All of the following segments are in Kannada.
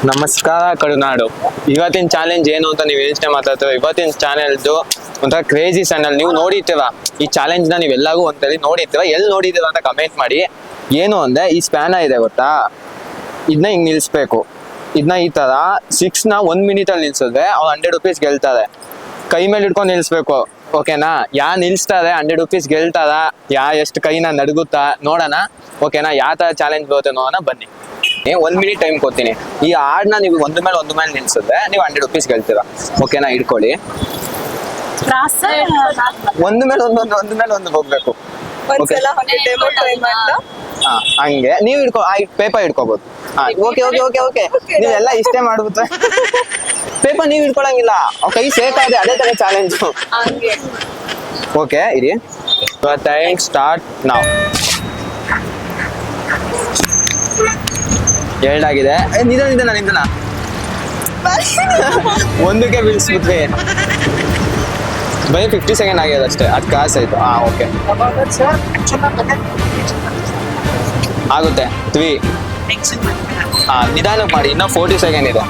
ನಮಸ್ಕಾರ ಕರುನಾಡು. ಇವತ್ತಿನ ಚಾಲೆಂಜ್ ಏನು ಅಂತ ನೀವು ಯೋಚನೆ ಮಾತಾಡ್ತೀರ. ಇವತ್ತಿನ ಚಾನೆಲ್ದು ಒಂಥರ ಕ್ರೇಜಿ ಚಾನೆಲ್. ನೀವು ನೋಡಿರ್ತೀರ ಈ ಚಾಲೆಂಜ್ ನ ನೀವೆಲ್ಲರೂ ಒಂದ್ಸಲಿ ನೋಡಿರ್ತೀರ. ಎಲ್ಲಿ ನೋಡಿದ್ದೀರ ಅಂತ ಕಮೆಂಟ್ ಮಾಡಿ. ಏನು ಅಂದ್ರೆ ಈ ಸ್ಪ್ಯಾನ ಇದೆ ಗೊತ್ತಾ, ಇದನ್ನ ಹಿಂಗ್ ನಿಲ್ಸ್ಬೇಕು. ಇದನ್ನ ಈ ತರ 6 ನ 1 ಮಿನಿಟ್ ಅಲ್ಲಿ ನಿಲ್ಸಿದ್ರೆ ಅವ್ರು 100 ರೂಪೀಸ್ ಗೆಲ್ತಾರೆ. ಕೈ ಮೇಲೆ ಇಟ್ಕೊಂಡು ನಿಲ್ಸ್ಬೇಕು, ಓಕೆನಾ? ನಿಲ್ಸ್ತಾರೆ 100 ರೂಪೀಸ್ ಗೆಲ್ತಾರ, ಎಷ್ಟು ಕೈನ ನಡುಗುತ್ತಾ ನೋಡೋಣ, ಓಕೆನಾ? ಯಾವ ತರ ಚಾಲೆಂಜ್ ಬರುತ್ತೆ ನೋಡೋಣ ಬನ್ನಿ. 1 ಮಿನಿಟ್ ಟೈಮ್ ಕೊಡ್ತೀನಿ. ಈ ಹಾಡ್ನ ನೀವು ಒಂದು ಮೇಲೆ ನಿಲ್ಸಿದ್ರೆ ನೀವು 100 ರೂಪೀಸ್ ಗೆಲ್ತೀರಾ, ಓಕೆನಾ? ಇಟ್ಕೊಳ್ಳಿ. ಒಂದು ಮೇಲೆ ಒಂದು ಹೋಗ್ಬೇಕು. ಹಂಗೆ ನೀವು ಪೇಪರ್ ಇಟ್ಕೋಬಹುದು. ಓಕೆ ಓಕೆ ಓಕೆ ಓಕೆ ನೀವೆಲ್ಲ ಇಷ್ಟೇ ಮಾಡ್ಬಿಟ್ರೆ ಪೇಪರ್ ನೀವು ಇಟ್ಕೊಳಂಗಿಲ್ಲ, ಕೈ ಸೇಕ್ ಇದೆ. ಅದೇ ತರ ಚಾಲೆಂಜ್. ಓಕೆ ಇರಿ. ಟೈಮ್ ಸ್ಟಾರ್ಟ್ ನಾವ್. 2 ಆಗಿದೆ. ನಿಧಾನ ಒಂದಕ್ಕೆ ಬೀಳ್ಸ್ಬಿಟ್ವಿ. ಬರೀ 50 ಸೆಕೆಂಡ್ ಆಗಿದೆ ಅಷ್ಟೇ, ಅದು ಕ್ರಾಸ್ ಆಯ್ತು. ಓಕೆ ಆಗುತ್ತೆ. 3 ನಿಧಾನಕ್ಕೆ ಮಾಡಿ. ಇನ್ನೂ 40 ಸೆಕೆಂಡ್ ಇದೆ.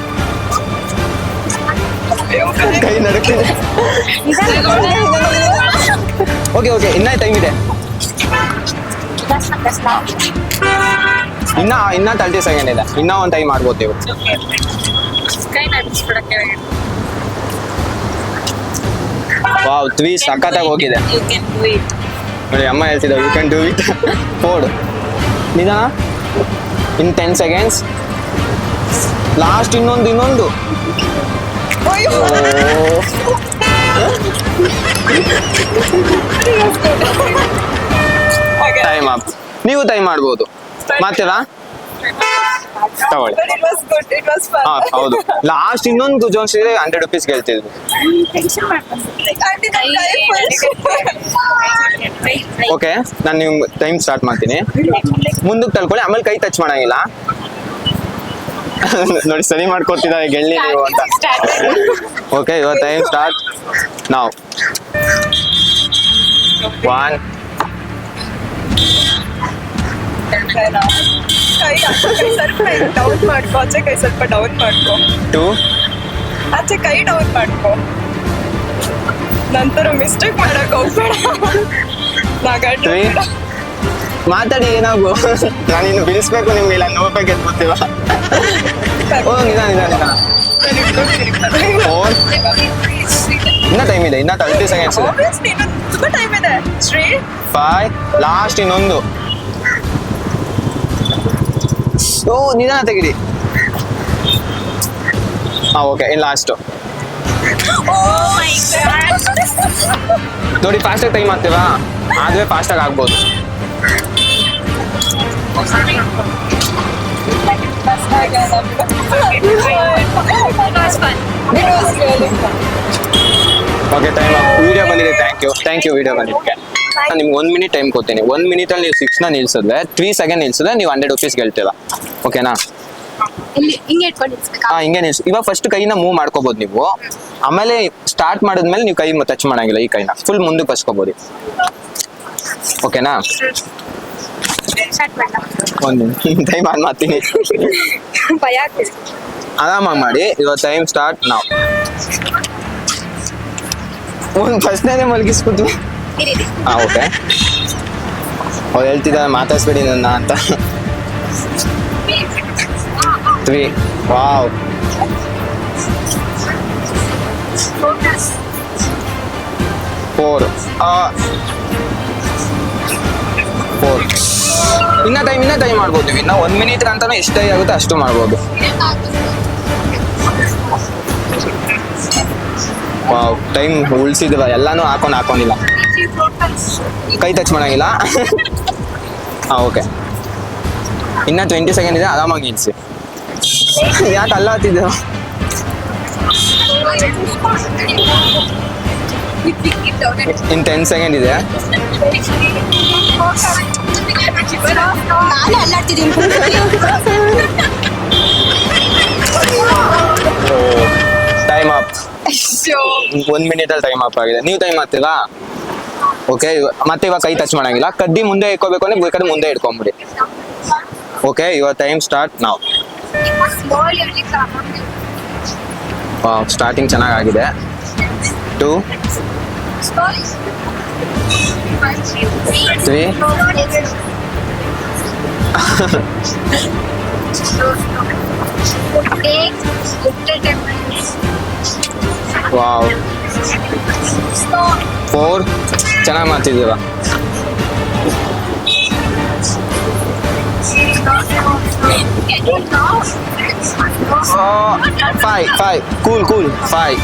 ಕೈ ನಡುಕ್ತಿದೆ. ಓಕೆ ಓಕೆ ಇನ್ನ ಟೈಮ್ ಇದೆ. ಇನ್ನ 30 ಸೆಕೆಂಡ್ ಇದೆ. ಇನ್ನ ಒಂದು ಟೈಮ್ ಮಾಡ್ಬೋದು ನೀವು. ವಾವ್ 3 ಸಖತ್ತಾಗಿ ಹೋಗಿದೆ ನೋಡಿ. ಅಮ್ಮ ಹೇಳ್ತಿದ್ದ ಯು ಕ್ಯಾನ್ ಡೂ ಇಟ್. 4 ನಿಧಾನ. ಇನ್ 10 ಸೆಕೆಂಡ್ಸ್. ಲಾಸ್ಟ್ ಇನ್ನೊಂದು. Time up. ನೀವು ಟೈಮ್ ಮಾಡ್ಬೋದು. ಮಾಡ್ತೀರಾ? ತಗೊಳ್ಳಿ. ಹೌದು, ಲಾಸ್ಟ್ ಇನ್ನೊಂದು ಜೋನ್ಸ್ ಇದೆ. 100 ರೂಪೀಸ್ ಗೆಲ್ತಿದ್ವಿ. ಓಕೆ ನಾನು ನೀವು ಟೈಮ್ ಸ್ಟಾರ್ಟ್ ಮಾಡ್ತೀನಿ. ಮುಂದಕ್ಕೆ ತಳ್ಕೊಳ್ಳಿ, ಆಮೇಲೆ ಕೈ ಟಚ್ ಮಾಡಂಗಿಲ್ಲ ನೋಡಿ. ಸರಿ ಮಾಡ್ಕೊತಿದ್ದಾರೆ ಗೆಲ್ಲಿ ನೀವು ಅಂತ. ಓಕೆ ಯುವರ್ ಟೈಮ್ ಸ್ಟಾರ್ಟ್ ನಾವ್. 1 ಡೌನ್ ಮಾಡ್ಕೋ. ಆಚೆ ಕೈ ಸ್ವಲ್ಪ ಡೌನ್ ಮಾಡ್ಕೋ. 2 ಆಚೆ ಕೈ ಡೌನ್ ಮಾಡ್ಕೋ. ನಂತರ ಮಿಸ್ಟೇಕ್ ಮಾಡಕ್ ಹೋಗ್ಬೇಡ. 3 ಮಾತಾಡಿ. ಏನಾಗು ನಾನು ಇನ್ನು ಬಿಡಿಸ್ಬೇಕು ನಿಮ್ಗೆ, ಇಲ್ಲ ನೋಡ್ಬೇಕು ಎತ್ಕೊತೀವ. ಓ ನಿಧಾನ. 4 ಇನ್ನ ಟೈಮ್ ಇದೆ. ಇನ್ನ 30 ಸೆಕೆಂಡ್ಸ್ ಇದೆ. ತುಂಬಾ ಟೈಮ್ ಇದೆ. 5 ಲಾಸ್ಟ್ ಇನ್ನೊಂದು. ಓ ನಿಧಾನ ತೆಗಿರಿ. ಓಕೆ ಇನ್ ಲಾಸ್ಟ್ ನೋಡಿ. ಫಾಸ್ಟಾಗಿ ಟೈಮ್ ಆಗ್ತೀವಾ? ಆದ್ರೆ ಫಾಸ್ಟಾಗಿ ಆಗ್ಬೋದು. ಓಕೆ ಟೈಮ್ ವಿಡಿಯೋ ಬಂದಿದೆ. ಥ್ಯಾಂಕ್ ಯು ವಿಡಿಯೋ ಬಂದಿದ್ದಕ್ಕೆ. ನಿಮ್ಗೆ 1 ಮಿನಿಟ್ ಟೈಮ್ ಕೊಡ್ತೀನಿ. 1 ಮಿನಿಟ್ ಅಲ್ಲಿ ನೀವು 6 ನ ನಿಲ್ಸಿದ್ರೆ 3 ಸೆಕೆಂಡ್ ನಿಲ್ಸಿದ್ರೆ ನೀವು 100 ರೂಪೀಸ್ ಗೆಲ್ತೀರಾ, ಓಕೆನಾ? ಹಿಂಗೆ ನಿಲ್ಸಿ. ಇವಾಗ ಫಸ್ಟ್ ಕೈನ ಮೂವ್ ಮಾಡ್ಕೋಬಹುದು ನೀವು. ಆಮೇಲೆ ಸ್ಟಾರ್ಟ್ ಮಾಡಿದ್ಮೇಲೆ ನೀವು ಕೈ ಟಚ್ ಮಾಡಂಗಿಲ್ಲ. ಈ ಕೈನ ಫುಲ್ ಮುಂದಕ್ಕೆ ಬಸ್ಕೋಬಹುದು, ಓಕೆನಾ? ಒಂದು ಟೈಮ್ ಆನ್ ಮಾಡ್ತೀನಿ. ಆರಾಮಾಗಿ ಮಾಡಿ. ಇವಾಗ ಟೈಮ್ ಸ್ಟಾರ್ಟ್ ನಾವು. ಒಂದು ಫಸ್ಟ್ನೇ ಮಲಗಿಸ್ಬಿಟ್ಟು ಓಕೆ. ಅವ್ರು ಹೇಳ್ತಿದ್ದಾರೆ ಮಾತಾಡ್ಸ್ಬೇಡಿ ನನ್ನ ಅಂತ. 3 ವಾವ್. 4 ಇನ್ನ ಟೈಮ್ ಮಾಡ್ಬೋದು ನೀವು. ಇನ್ನ 1 ಮಿನಿಟ್ ಅಂತಾನು ಎಷ್ಟು ಆಗುತ್ತೆ ಅಷ್ಟು ಮಾಡ್ಬೋದು. ವಾವ್ ಟೈಮ್ ಉಳಿಸಿದ್ವ. ಎಲ್ಲಾನು ಹಾಕೊಂಡಿಲ್ಲ. ಕೈ ಟಚ್ ಮಾಡಂಗಿಲ್ಲ. ಓಕೆ ಇನ್ನ 20 ಸೆಕೆಂಡ್ ಇದೆ. ಆರಾಮಾಗಿ ನಿಲ್ಸಿ. ಯಾಕೆ ಅಲ್ಲ ಹತ್ತಿದ್ದೆ? ಇನ್ 10 ಸೆಕೆಂಡ್ ಇದೆ. Time up. 1 ಮಿನಿಟ್ ಅಲ್ಲಿ ಟೈಮ್ ಅಪ್ ಆಗಿದೆ. ನೀವು ಟೈಮ್ ಮಾಡ್ತೀರಾ? ಓಕೆ ಮತ್ತೆ ಇವಾಗ ಕೈ ಟಚ್ ಮಾಡಂಗಿಲ್ಲ. ಕಡ್ಡಿ ಮುಂದೆ ಇಟ್ಕೋಬೇಕು ಅಂದ್ರೆ ಬೇಕಾದ್ರೆ ಮುಂದೆ ಇಟ್ಕೊಂಬಿಡಿ. ಓಕೆ ಯುವರ್ ಟೈಮ್ ಸ್ಟಾರ್ಟ್ ನಾವ್. ಸ್ಟಾರ್ಟಿಂಗ್ ಚೆನ್ನಾಗಾಗಿದೆ. 2 3 ವಾವ್ 4 ಚೆನ್ನಾಗಿ ಮಾಡ್ತಿದ್ದೀವ. 5 ಕೂಲ್ 5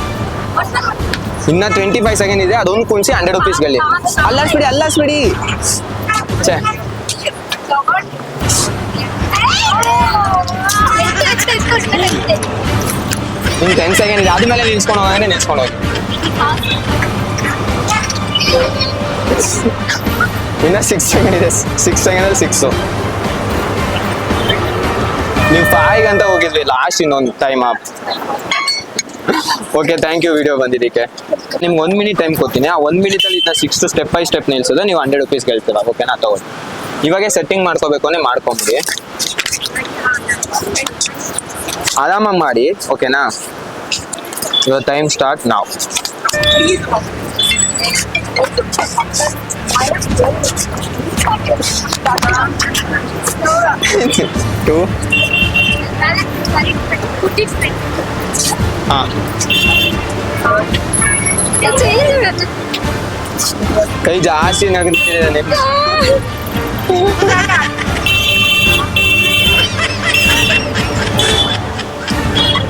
ಇನ್ನ 25 ಸೆಕೆಂಡ್ ಇದೆ. ಅದೊಂದು ಕುಣಿಸಿ 100 ರುಪೀಸ್ಗಳಲ್ಲಿ. ಅಲ್ಲಾಡ್ಸ್ಬಿಡಿ ಛೇ, ಇನ್ನು 10 ಸೆಕೆಂಡ್ ಇದೆ. ಆದ್ಮೇಲೆ ನಿಲ್ಸ್ಕೊಂಡು ಹೋಗಿ. ಇನ್ನ 6 ಸೆಕೆಂಡ್ ಇದೆ. 6 ಸೆಕೆಂಡಲ್ಲಿ 6. ನೀವು 5 ಅಂತ ಹೋಗಿದ್ವಿ ಲಾಸ್ಟ್. ಇನ್ನೊಂದು time up. Okay, thank you video ಬಂದಿದ್ದಕ್ಕೆ. ನಿಮ್ಗೆ 1 ಮಿನಿಟ್ ಟೈಮ್ ಕೊಡ್ತೀನಿ. ಆ 1 ಮಿನಿಟಲ್ಲಿ ಇದನ್ನ 6 ಸ್ಟೆಪ್ ಬೈ ಸ್ಟೆಪ್ ನಿಲ್ಸೋದು. ನೀವು 100 ರುಪೀಸ್ ಗೆಲ್ತೀರ. ಓಕೆನಾ? ತಗೊಳ್ಳಿ. ಇವಾಗೆ ಸೆಟ್ಟಿಂಗ್ ಮಾಡ್ಕೋಬೇಕು ಅಂದರೆ ಮಾಡ್ಕೊಂಬಿಡಿ. ಆರಾಮಾಗಿ ಮಾಡಿ. ಓಕೆನಾ? ಇವಾಗ ಟೈಮ್ ಸ್ಟಾರ್ಟ್ ನಾವು. ಟು ಹಾಂ, ಕೈ ಜಾಸ್ತಿ ನಗರ್ತಿದೆ ನಿಮ್ಗೆ.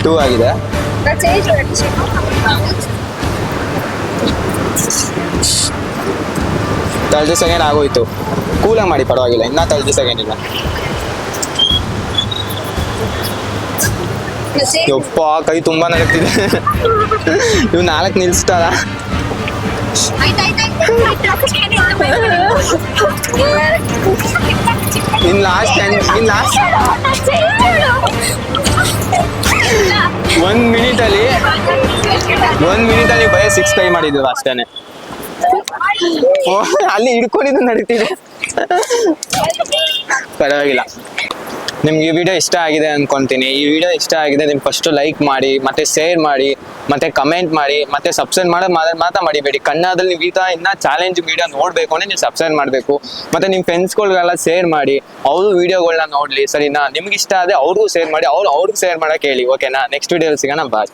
2 ಆಗಿದೆ. 30 ಸೆಕೆಂಡ್ ಆಗೋಯ್ತು. ಕೂಲಾಗಿ ಮಾಡಿ, ಪರವಾಗಿಲ್ಲ. ಇನ್ನ 30 ಸೆಕೆಂಡ್ ಇಲ್ಲ. ಯಪ್ಪ, ಕೈ ತುಂಬಾ ನಡಕ್ತಿದೆ. ಇವ್ 4 ನಿಲ್ಸ್ತಾರ. ಇನ್ ಲಾಸ್ಟ್ 1 ಮಿನಿಟಲ್ಲಿ ಬರೀ 6 ಟ್ರೈ ಮಾಡಿದ್ದೀವಿ ಅಷ್ಟೇನೆ. ಅಲ್ಲಿ ಹಿಡ್ಕೊಂಡಿದ್ದು ನಡೀತಿದೆ. ಪರವಾಗಿಲ್ಲ. ನಿಮ್ಗೆ ಈ ವಿಡಿಯೋ ಇಷ್ಟ ಆಗಿದೆ ಅನ್ಕೊಂತೀನಿ. ಈ ವಿಡಿಯೋ ಇಷ್ಟ ಆಗಿದೆ ನಿಮ್ಗೆ ಫಸ್ಟ್ ಲೈಕ್ ಮಾಡಿ, ಮತ್ತೆ ಶೇರ್ ಮಾಡಿ, ಮತ್ತೆ ಕಮೆಂಟ್ ಮಾಡಿ, ಮತ್ತೆ ಸಬ್ಸ್ಕ್ರೈಬ್ ಮಾಡೋದು ಮಾತ್ರ ಮಡಿಬೇಡಿ. ಕನ್ನಡದಲ್ಲಿ ನೀವು ಈ ಥರ ಇನ್ನ ಚಾಲೆಂಜ್ ವಿಡಿಯೋ ನೋಡ್ಬೇಕು ಅಂದ್ರೆ ನೀವು ಸಬ್ಸ್ಕ್ರೈಬ್ ಮಾಡಬೇಕು. ಮತ್ತೆ ನಿಮ್ಮ ಫ್ರೆಂಡ್ಸ್ಗಳಿಗೆಲ್ಲ ಶೇರ್ ಮಾಡಿ, ಅವರು ವಿಡಿಯೋಗಳನ್ನ ನೋಡ್ಲಿ. ಸರಿನಾ? ನಿಮ್ಗೆ ಇಷ್ಟ ಆದ್ರೆ ಅವ್ರಿಗೂ ಶೇರ್ ಮಾಡಿ, ಅವ್ರಿಗೆ ಶೇರ್ ಮಾಡಕ್ಕೆ ಹೇಳಿ. ಓಕೆನಾ? ನೆಕ್ಸ್ಟ್ ವಿಡಿಯೋದಲ್ಲಿ ಸಿಗೋಣ. ಬಾಯ್.